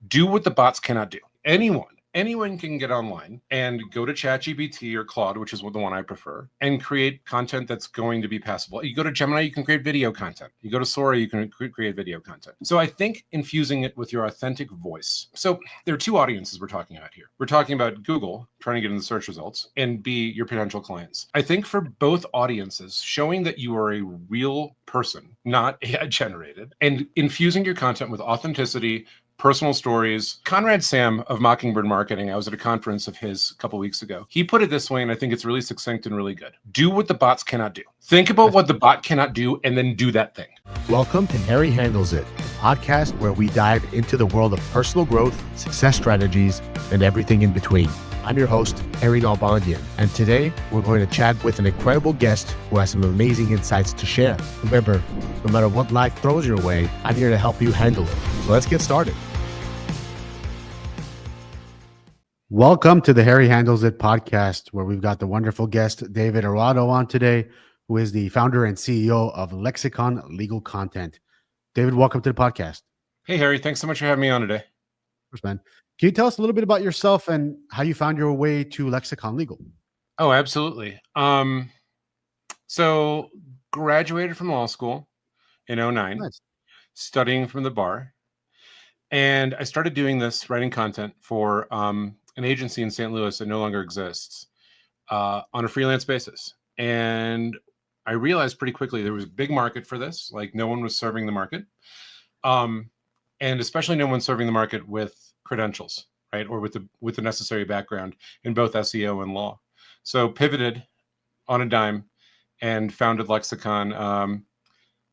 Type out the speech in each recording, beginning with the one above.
Do what the bots cannot do. Anyone can get online and go to ChatGPT or Claude, which is the one I prefer, and create content that's going to be passable. You go to Gemini, you can create video content. You go to Sora, you can create video content. So I think infusing it with your authentic voice. So there are two audiences we're talking about here. We're talking about Google trying to get in the search results and B, your potential clients. I think for both audiences, showing that you are a real person, not AI generated, and infusing your content with authenticity, personal stories. Conrad Sam of Mockingbird Marketing, I was at a conference of his a couple weeks ago. He put it this way, and I think it's really succinct and really good. Do what the bots cannot do. Think about what the bot cannot do, and then do that thing. Welcome to Harry Handles It, a podcast where we dive into the world of personal growth, success strategies, and everything in between. I'm your host, Harry Nalbandyan, and today we're going to chat with an incredible guest who has some amazing insights to share. Remember, no matter what life throws your way, I'm here to help you handle it. So let's get started. Welcome to the Harry Handles It podcast, where we've got the wonderful guest, David Arato, on today, who is the founder and CEO of Lexicon Legal Content. David, welcome to the podcast. Hey, Harry. Thanks so much for having me on today. First, man. Can you tell us a little bit about yourself and how you found your way to Lexicon Legal? Oh, absolutely. So graduated from law school in 2009, nice. Studying from the bar. And I started doing this, writing content for an agency in St. Louis that no longer exists on a freelance basis. And I realized pretty quickly there was a big market for this. Like no one was serving the market. And especially no one serving the market with credentials, right? Or with the necessary background in both SEO and law. So pivoted on a dime and founded Lexicon.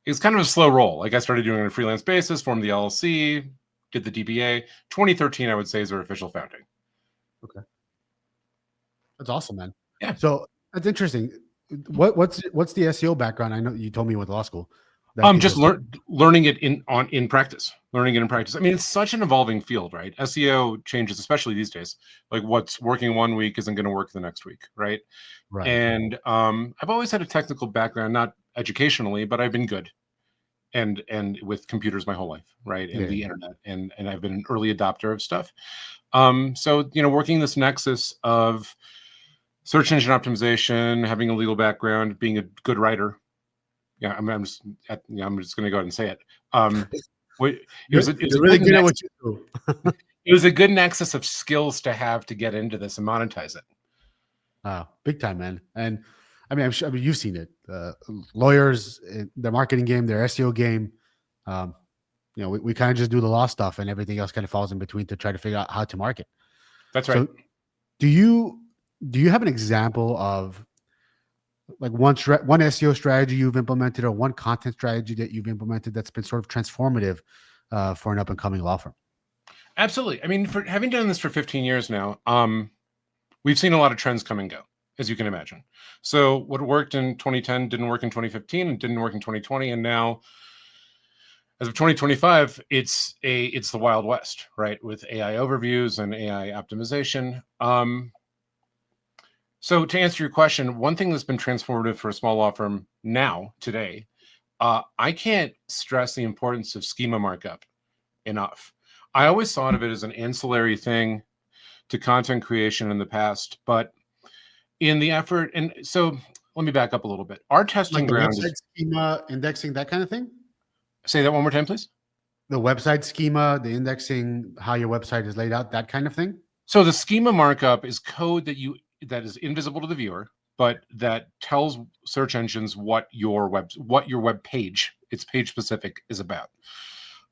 It was kind of a slow roll. Like I started doing it on a freelance basis, formed the LLC, did the DBA. 2013, I would say, is our official founding. Okay. That's awesome, man. Yeah. So that's interesting. What's the SEO background? I know you told me you went to law school. Just learning it in practice. Learning it in practice. I mean, it's such an evolving field, right? SEO changes, especially these days. Like what's working one week isn't going to work the next week, right? Right. And I've always had a technical background, not educationally, but I've been good. And with computers my whole life, right? And the internet, and I've been an early adopter of stuff. So working this nexus of search engine optimization, having a legal background, being a good writer. Yeah, I'm just going to go ahead and say it. It was really good at what you do. It was a good nexus of skills to have to get into this and monetize it. Wow, big time, man. And I mean, you've seen it. Lawyers, their marketing game, their SEO game. We kind of just do the law stuff, and everything else kind of falls in between to try to figure out how to market. That's right. So, do you have an example of like one SEO strategy you've implemented or one content strategy that you've implemented that's been sort of transformative for an up and coming law firm? Absolutely. I mean, for having done this for 15 years now, we've seen a lot of trends come and go, as you can imagine. So what worked in 2010 didn't work in 2015 and didn't work in 2020. And now as of 2025, it's the Wild West, right? With AI overviews and AI optimization. So to answer your question, one thing that's been transformative for a small law firm now, today, I can't stress the importance of schema markup enough. I always thought of it as an ancillary thing to content creation in the past, but in the effort, and so let me back up a little bit. Our testing ground is schema, indexing, that kind of thing. Say that one more time, please. The website schema, the indexing, how your website is laid out, that kind of thing. So the schema markup is code that is invisible to the viewer, but that tells search engines what your web page, its page specific, is about.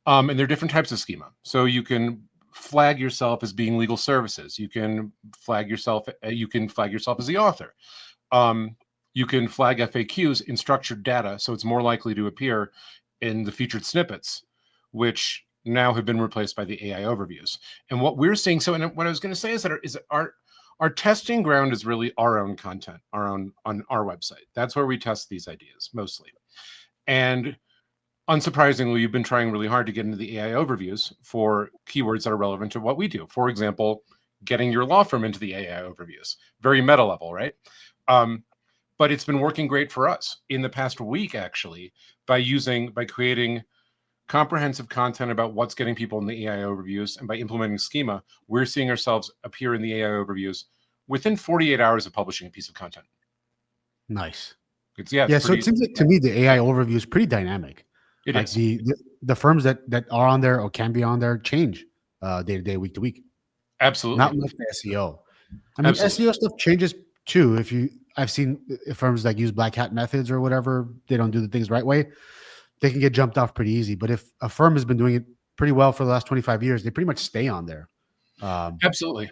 And there are different types of schema. So you can flag yourself as being legal services. You can flag yourself as the author. You can flag FAQs in structured data, so it's more likely to appear in the featured snippets, which now have been replaced by the AI overviews. And what we're seeing, and what I was going to say is that our testing ground is really our own content, on our website. That's where we test these ideas mostly. And unsurprisingly, we've been trying really hard to get into the AI overviews for keywords that are relevant to what we do. For example, getting your law firm into the AI overviews, very meta level, right? But it's been working great for us in the past week, actually, by creating comprehensive content about what's getting people in the AI overviews. And by implementing schema, we're seeing ourselves appear in the AI overviews within 48 hours of publishing a piece of content. Nice. It's Yeah, so it seems like to me the AI overview is pretty dynamic. It Like is. the firms that are on there or can be on there change day to day, week to week. Absolutely. Not like the SEO. I mean, Absolutely. SEO stuff changes too. I've seen firms that use black hat methods or whatever, they don't do the things the right way. They can get jumped off pretty easy. But if a firm has been doing it pretty well for the last 25 years, they pretty much stay on there. Absolutely.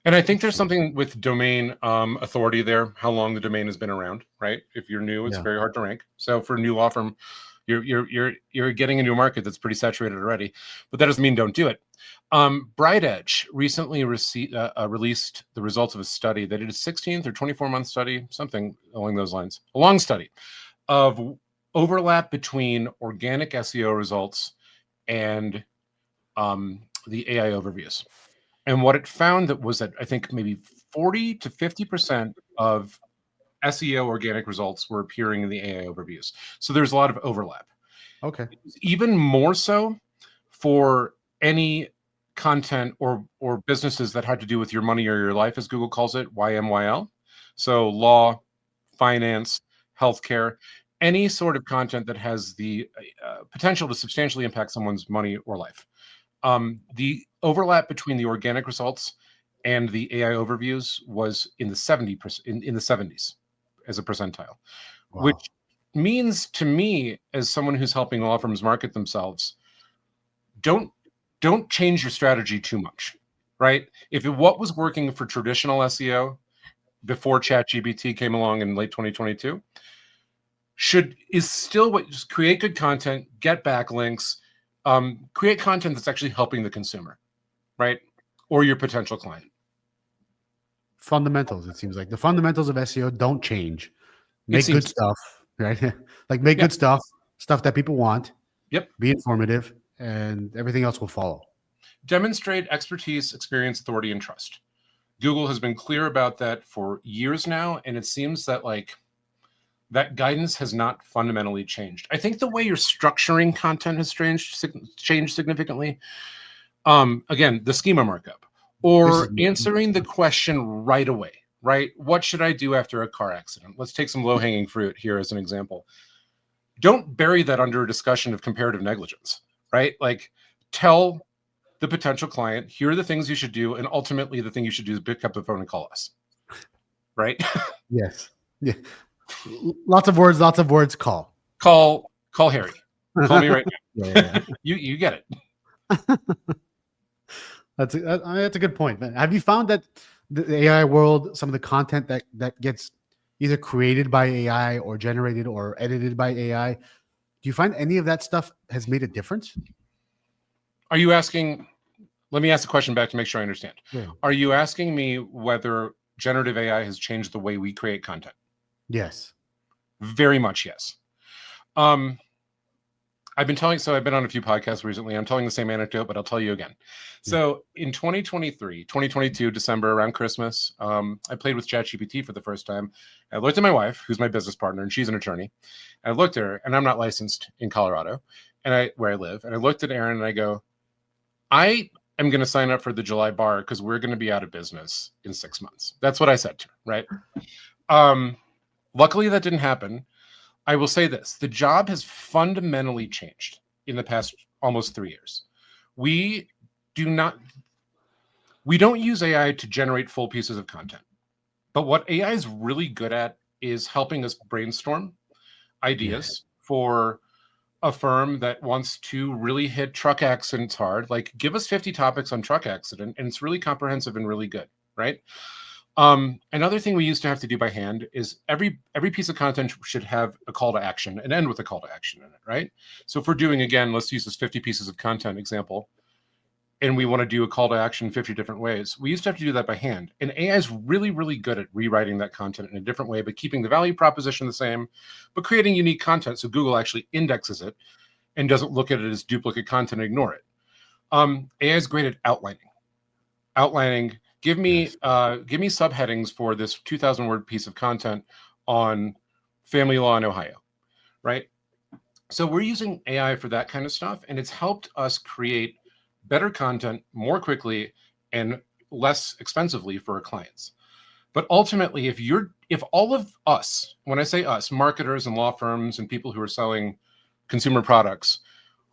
And I think there's something with domain authority there, how long the domain has been around, right? If you're new, it's very hard to rank. So for a new law firm, you're getting into a market that's pretty saturated already, but that doesn't mean don't do it. Bright Edge recently released the results of a study. They did a 16th or 24-month study, something along those lines, a long study of overlap between organic SEO results and the AI overviews. And what it found that was that I think maybe 40 to 50% of SEO organic results were appearing in the AI overviews. So there's a lot of overlap. Okay. Even more so for any content or businesses that had to do with your money or your life, as Google calls it, YMYL. So law, finance, healthcare, any sort of content that has the potential to substantially impact someone's money or life. The overlap between the organic results and the AI overviews was in the 70% in the 70s as a percentile, Wow. which means to me, as someone who's helping law firms market themselves, don't change your strategy too much, right? If what was working for traditional SEO before ChatGPT came along in late 2022 is still what just create good content, get backlinks, create content that's actually helping the consumer, right? Or your potential client. Fundamentals, it seems like. The fundamentals of SEO don't change. Make good stuff, right? Like make good stuff that people want. Yep. Be informative, and everything else will follow. Demonstrate expertise, experience, authority, and trust. Google has been clear about that for years now, and it seems that that guidance has not fundamentally changed. I think the way you're structuring content has changed significantly. Again, the schema markup or answering the question right away, right? What should I do after a car accident? Let's take some low-hanging fruit here as an example. Don't bury that under a discussion of comparative negligence, right? Like tell the potential client, here are the things you should do, and ultimately the thing you should do is pick up the phone and call us, right? Yes. Yeah. Lots of words. Call Harry. Call me right now. Yeah. You get it. That's a good point, man. Have you found that the AI world, some of the content that gets either created by AI or generated or edited by AI, do you find any of that stuff has made a difference? Are you asking? Let me ask the question back to make sure I understand. Yeah. Are you asking me whether generative AI has changed the way we create content? Yes. Very much yes. I've been on a few podcasts recently. I'm telling the same anecdote, but I'll tell you again. So in 2022, December, around Christmas, I played with ChatGPT for the first time. I looked at my wife, who's my business partner, and she's an attorney. I looked at her, and I'm not licensed in Colorado, where I live. And I looked at Aaron, and I go, I am going to sign up for the July bar because we're going to be out of business in 6 months. That's what I said to her, right? Luckily, that didn't happen. I will say this. The job has fundamentally changed in the past almost 3 years. We don't use AI to generate full pieces of content. But what AI is really good at is helping us brainstorm ideas for a firm that wants to really hit truck accidents hard. Like, give us 50 topics on truck accident, and it's really comprehensive and really good, right? Another thing we used to have to do by hand is every piece of content should have a call to action and end with a call to action in it, right? So if we're doing, again, let's use this 50 pieces of content example, and we want to do a call to action 50 different ways, we used to have to do that by hand. And AI is really, really good at rewriting that content in a different way, but keeping the value proposition the same, but creating unique content so Google actually indexes it and doesn't look at it as duplicate content and ignore it. AI is great at outlining. Give me subheadings for this 2,000 word piece of content on family law in Ohio, right? So we're using AI for that kind of stuff, and it's helped us create better content more quickly and less expensively for our clients. But ultimately, if all of us, when I say us, marketers and law firms and people who are selling consumer products,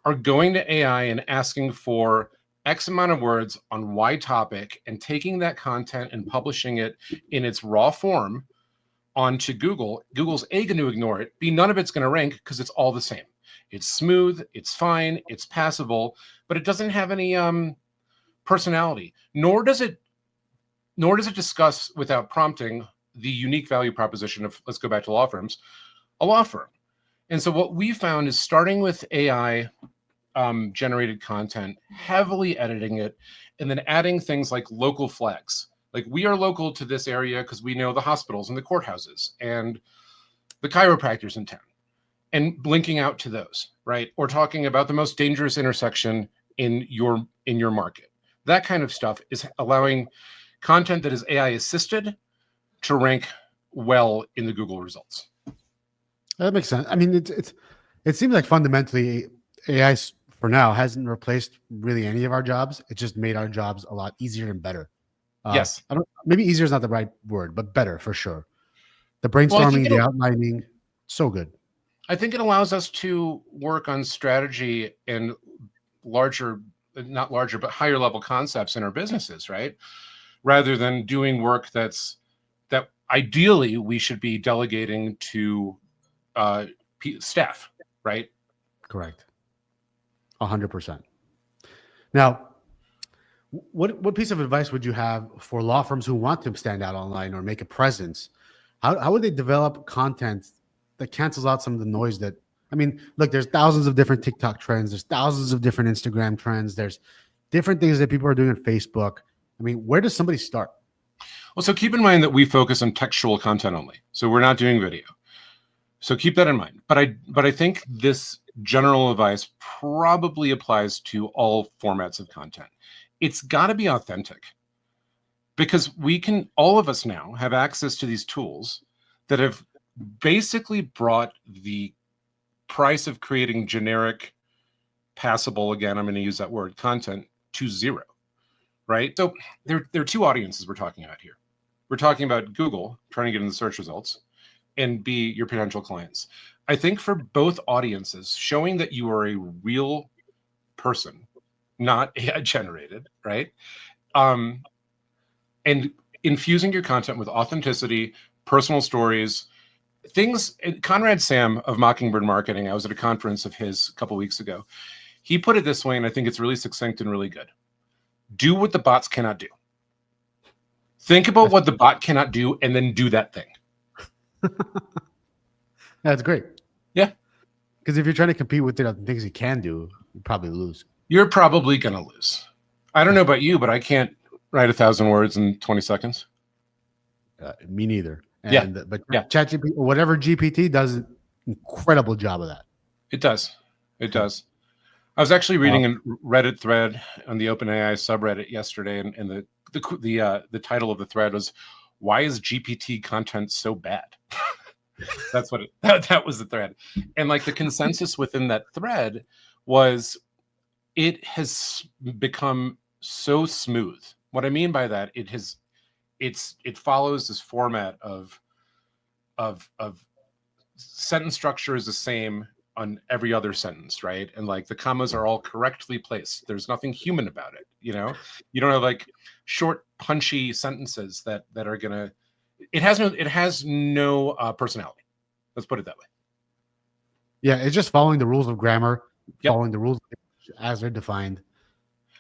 are going to AI and asking for X amount of words on Y topic and taking that content and publishing it in its raw form onto Google, Google's A, going to ignore it. B, none of it's going to rank because it's all the same. It's smooth, it's fine, it's passable, but it doesn't have any personality, nor does it discuss without prompting the unique value proposition of, let's go back to law firms, a law firm. And so what we found is starting with AI generated content, heavily editing it, and then adding things like local flags. Like, we are local to this area because we know the hospitals and the courthouses and the chiropractors in town, and linking out to those, right? Or talking about the most dangerous intersection in your market. That kind of stuff is allowing content that is AI assisted to rank well in the Google results. That makes sense. I mean, it seems like fundamentally AI for now hasn't replaced really any of our jobs. It just made our jobs a lot easier and better. Yes. Maybe easier is not the right word, but better for sure. The brainstorming, the outlining, so good. I think it allows us to work on strategy and not larger, but higher level concepts in our businesses, right? Rather than doing work that ideally we should be delegating to staff, right? Correct. 100%. Now, what piece of advice would you have for law firms who want to stand out online or make a presence? How would they develop content that cancels out some of the noise that, I mean, look, there's thousands of different TikTok trends. There's thousands of different Instagram trends. There's different things that people are doing on Facebook. I mean, where does somebody start? Well, so keep in mind that we focus on textual content only. So we're not doing video. So keep that in mind. But I think this general advice probably applies to all formats of content. It's got to be authentic, because all of us now have access to these tools that have basically brought the price of creating generic, passable, again, I'm going to use that word, content, to zero, right? So there are two audiences we're talking about here. We're talking about Google trying to get in the search results, and B, your potential clients. I think for both audiences, showing that you are a real person, not AI generated, right? And infusing your content with authenticity, personal stories, things. Conrad Sam of Mockingbird Marketing, I was at a conference of his a couple weeks ago. He put it this way, and I think it's really succinct and really good. Do what the bots cannot do. Think about what the bot cannot do, and then do that thing. That's great. Yeah. Because if you're trying to compete with the things he can do, you probably lose. You're probably going to lose. I don't know about you, but I can't write 1,000 words in 20 seconds. Me neither. But ChatGPT, whatever GPT does an incredible job of that. It does. It does. I was actually reading a Reddit thread on the OpenAI subreddit yesterday, and the title of the thread was, "Why is GPT content so bad?" That's what that was the thread. And like the consensus within that thread was, it has become so smooth. What I mean by that, it follows this format of sentence structure is the same on every other sentence, right? And like the commas are all correctly placed. There's nothing human about it, you know? You don't have like short, punchy sentences that are gonna. It has no personality. Let's put it that way. Yeah, it's just following the rules of grammar, following the rules as they're defined.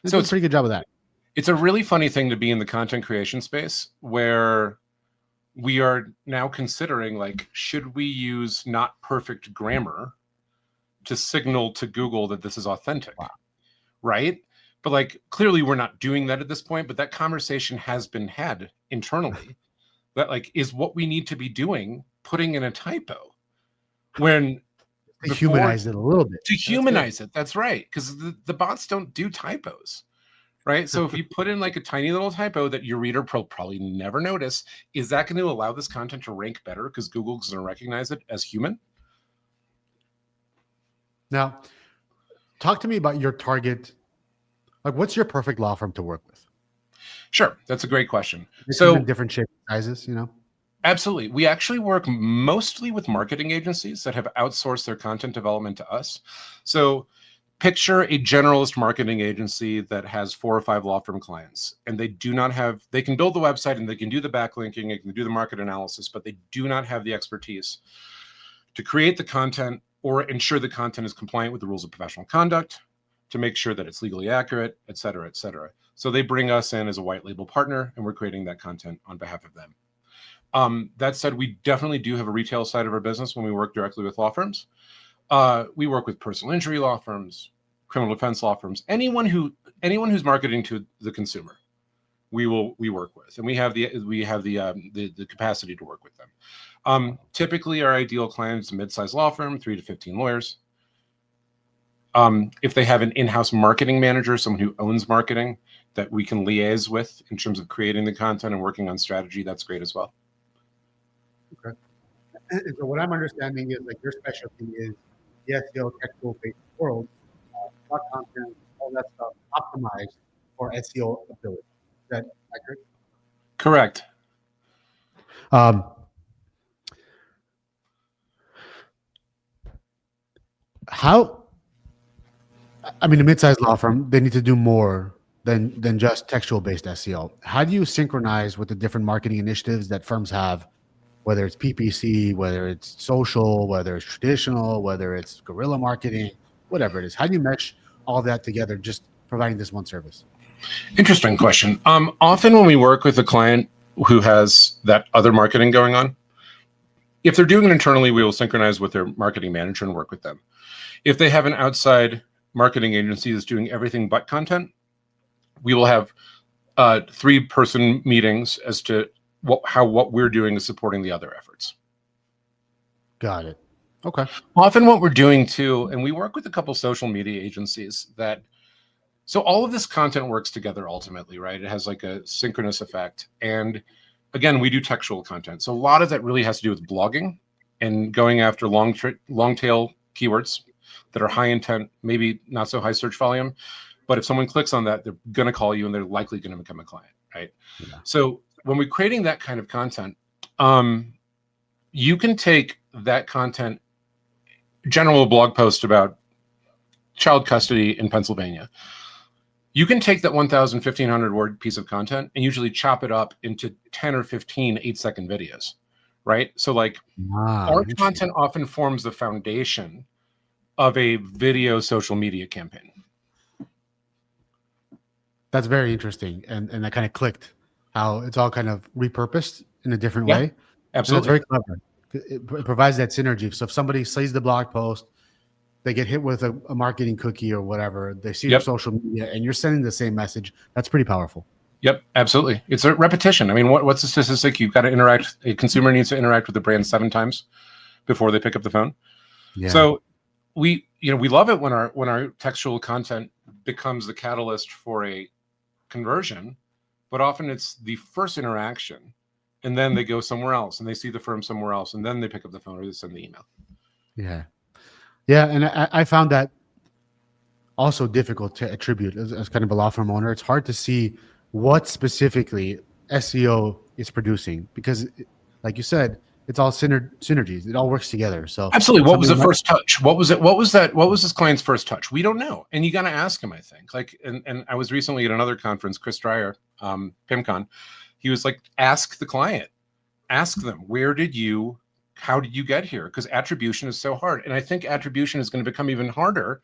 So it's a pretty good job of that. It's a really funny thing to be in the content creation space, where we are now considering, like, should we use not perfect grammar to signal to Google that this is authentic, right? But like, clearly we're not doing that at this point, but that conversation has been had internally. That like is what we need to be doing, putting in a typo when humanize it a little bit. To humanize it, that's right, because the bots don't do typos, right? So if you put in like a tiny little typo that your reader probably never notice, is that going to allow this content to rank better because Google's going to recognize it as human? Now, talk to me about your target. Like, what's your perfect law firm to work with? Sure, that's a great question. So different shapes, sizes, you know. Absolutely. We actually work mostly with marketing agencies that have outsourced their content development to us. So picture a generalist marketing agency that has 4 or 5 law firm clients, and they can build the website and they can do the backlinking, they can do the market analysis, but they do not have the expertise to create the content or ensure the content is compliant with the rules of professional conduct, to make sure that it's legally accurate, et cetera, et cetera. So they bring us in as a white label partner, and we're creating that content on behalf of them. That said, we definitely do have a retail side of our business when we work directly with law firms. We work with personal injury law firms, criminal defense law firms, anyone who's marketing to the consumer, we work with, and we have the capacity to work with them. Typically, our ideal client is a mid-sized law firm, 3 to 15 lawyers. If they have an in-house marketing manager, someone who owns marketing that we can liaise with in terms of creating the content and working on strategy, that's great as well. Okay. And so what I'm understanding is like your specialty is the SEO textual-based world, blog content, all that stuff optimized for SEO ability. Is that accurate? Correct. A mid-sized law firm, they need to do more than just textual-based SEO. How do you synchronize with the different marketing initiatives that firms have, whether it's PPC, whether it's social, whether it's traditional, whether it's guerrilla marketing, whatever it is? How do you mesh all that together, just providing this one service? Interesting question. Often when we work with a client who has that other marketing going on, if they're doing it internally, we will synchronize with their marketing manager and work with them. If they have an outside marketing agency that's doing everything but content, we will have 3-person meetings as to what we're doing is supporting the other efforts. Got it. Okay. Often what we're doing too, and we work with a couple social media agencies so all of this content works together ultimately, right? It has like a synchronous effect. And again, we do textual content. So a lot of that really has to do with blogging and going after long tail keywords that are high intent, maybe not so high search volume. But if someone clicks on that, they're going to call you and they're likely going to become a client, right? Yeah. So when we're creating that kind of content, you can take that content, general blog post about child custody in Pennsylvania. You can take that 1,000, 1,500 word piece of content and usually chop it up into 10 or 15 8-second videos, right? So like our content often forms the foundation of a video social media campaign. That's very interesting. And that kind of clicked, how it's all kind of repurposed in a different way. Absolutely. And that's very clever. It provides that synergy. So if somebody sees the blog post, they get hit with a marketing cookie or whatever, they see your social media and you're sending the same message. That's pretty powerful. Yep, absolutely. It's a repetition. I mean, what's the statistic? You've got to interact. A consumer needs to interact with the brand 7 times before they pick up the phone. Yeah. So we love it when our textual content becomes the catalyst for a conversion, but often it's the first interaction and then they go somewhere else and they see the firm somewhere else and then they pick up the phone or they send the email. Yeah. Yeah. And I found that also difficult to attribute as kind of a law firm owner. It's hard to see what specifically SEO is producing because, like you said, it's all synergies. It all works together. So absolutely. What was the first touch? What was it? What was that? What was this client's first touch? We don't know. And you got to ask him, I think. Like, and I was recently at another conference, Chris Dreyer, PIMCon. He was like, ask the client, ask them, how did you get here? Because attribution is so hard. And I think attribution is going to become even harder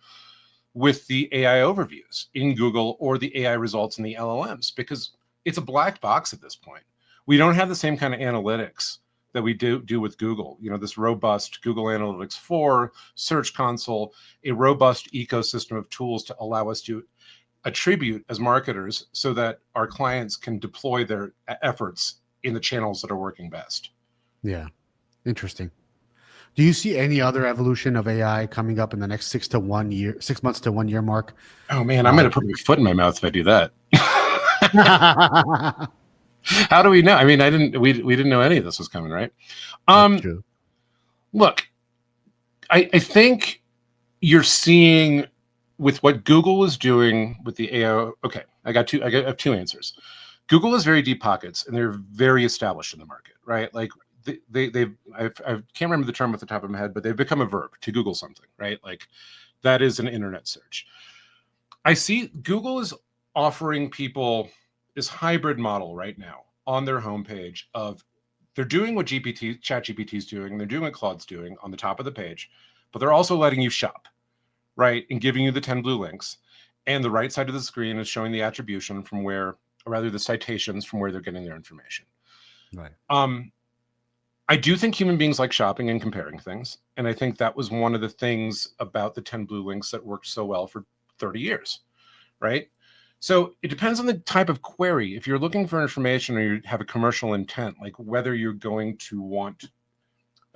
with the AI overviews in Google or the AI results in the LLMs, because it's a black box at this point. We don't have the same kind of analytics that we do with Google. This robust Google Analytics 4, Search Console, a robust ecosystem of tools to allow us to attribute as marketers so that our clients can deploy their efforts in the channels that are working best. Yeah. Interesting. Do you see any other evolution of AI coming up in the next 6 months to 1 year mark? Oh man, I'm going to put my foot in my mouth if I do that. How do we know? I mean, we didn't know any of this was coming, right? That's true. Look, I think you're seeing with what Google is doing with the AI. Okay, I have two answers. Google has very deep pockets, and they're very established in the market, right? Like I can't remember the term off the top of my head, but they've become a verb to Google something, right? Like that is an internet search. I see Google is offering people this hybrid model right now on their homepage of they're doing what ChatGPT is doing, and they're doing what Claude's doing on the top of the page, but they're also letting you shop, right? And giving you the 10 blue links. And the right side of the screen is showing the attribution from where, or rather the citations from where they're getting their information. Right. I do think human beings like shopping and comparing things. And I think that was one of the things about the 10 blue links that worked so well for 30 years, right? So it depends on the type of query. If you're looking for information or you have a commercial intent, like whether you're going to want,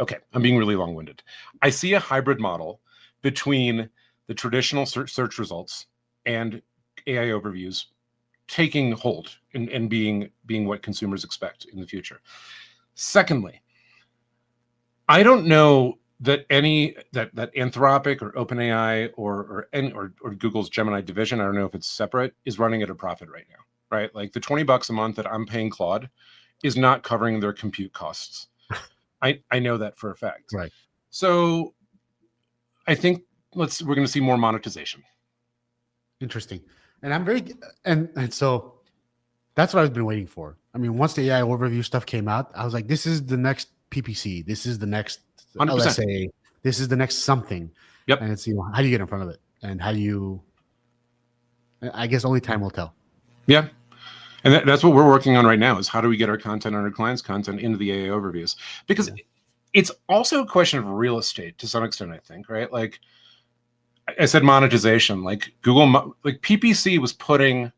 okay, I'm being really long-winded. I see a hybrid model between the traditional search results and AI overviews taking hold and being what consumers expect in the future. Secondly, I don't know that that Anthropic or OpenAI or Google's Gemini division, I don't know if it's separate, is running at a profit right now, right? Like the $20 a month that I'm paying Claude is not covering their compute costs. I know that for a fact. Right. So I think we're going to see more monetization. Interesting. And I'm and so that's what I've been waiting for. I mean, once the AI overview stuff came out, I was like, this is the next PPC. This is the next 100%. LSA. This is the next something. Yep. And it's, how do you get in front of it? And I guess only time will tell. Yeah. And that's what we're working on right now is how do we get our content and our clients' content into the AI overviews? Because it's also a question of real estate to some extent, I think, right? Like I said, monetization, like Google, like PPC was putting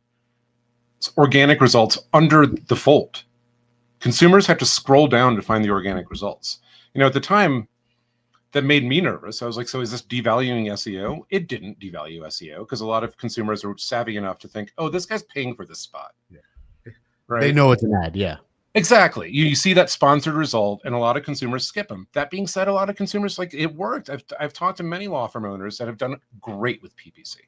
organic results under the fold. Consumers have to scroll down to find the organic results. At the time, that made me nervous. I was like, so is this devaluing SEO? It didn't devalue SEO because a lot of consumers are savvy enough to think, oh, this guy's paying for this spot. Yeah. Right? They know it's an ad, yeah. Exactly. You see that sponsored result, and a lot of consumers skip them. That being said, a lot of consumers, like, it worked. I've talked to many law firm owners that have done great with PPC.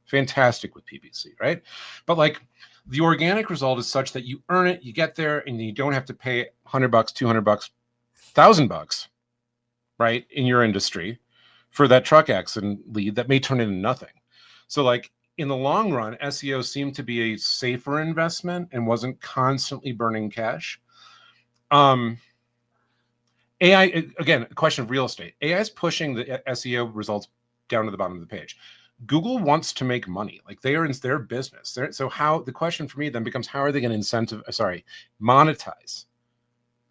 Fantastic with PPC, right? But like the organic result is such that you earn it, you get there, and you don't have to pay $100, $200, $1,000, right, in your industry for that truck accident lead that may turn into nothing. So like in the long run, SEO seemed to be a safer investment and wasn't constantly burning cash. AI, again, a question of real estate. AI is pushing the SEO results down to the bottom of the page. Google wants to make money. Like they are in their business. So the question for me then becomes, how are they going to monetize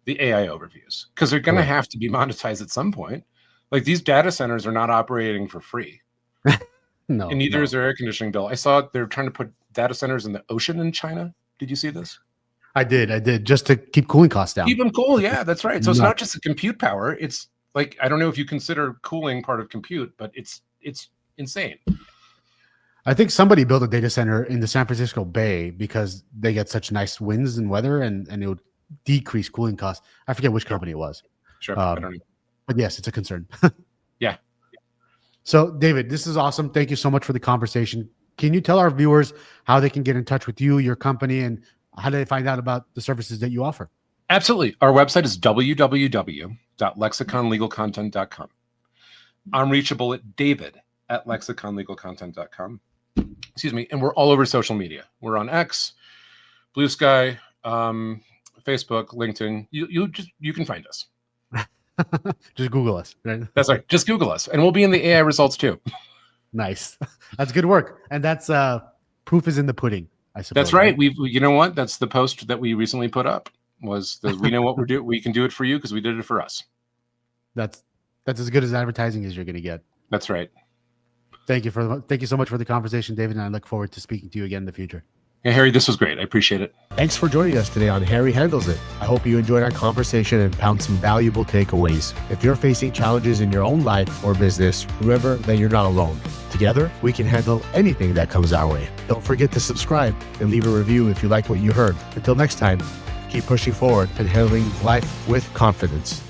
the AI overviews? Because they're going to have to be monetized at some point. Like these data centers are not operating for free. No, and neither is their air conditioning bill. I saw they're trying to put data centers in the ocean in China. Did you see this? I did, just to keep cooling costs down. Keep them cool, yeah, that's right. So it's not just the compute power. It's like, I don't know if you consider cooling part of compute, but it's insane. I think somebody built a data center in the San Francisco Bay because they get such nice winds and weather, and it would decrease cooling costs. I forget which company it was. Sure, I don't know. But yes, it's a concern. Yeah. So, David, this is awesome. Thank you so much for the conversation. Can you tell our viewers how they can get in touch with you, your company, and how do they find out about the services that you offer? Absolutely. Our website is www.lexiconlegalcontent.com. I'm reachable at david@lexiconlegalcontent.com. Excuse me. And we're all over social media. We're on X, Blue Sky, Facebook, LinkedIn. You can find us. Just Google us, right? That's right. Just Google us, and we'll be in the AI results too. Nice. That's good work. And that's proof is in the pudding, I suppose. That's right. You know what? That's the post that we recently put up. Was that we know what we're doing. We can do it for you because we did it for us. That's as good as advertising as you're going to get. That's right. Thank you so much for the conversation, David, and I look forward to speaking to you again in the future. Yeah, Harry, this was great. I appreciate it. Thanks for joining us today on Harry Handles It. I hope you enjoyed our conversation and found some valuable takeaways. If you're facing challenges in your own life or business, remember that you're not alone. Together, we can handle anything that comes our way. Don't forget to subscribe and leave a review if you liked what you heard. Until next time, keep pushing forward and handling life with confidence.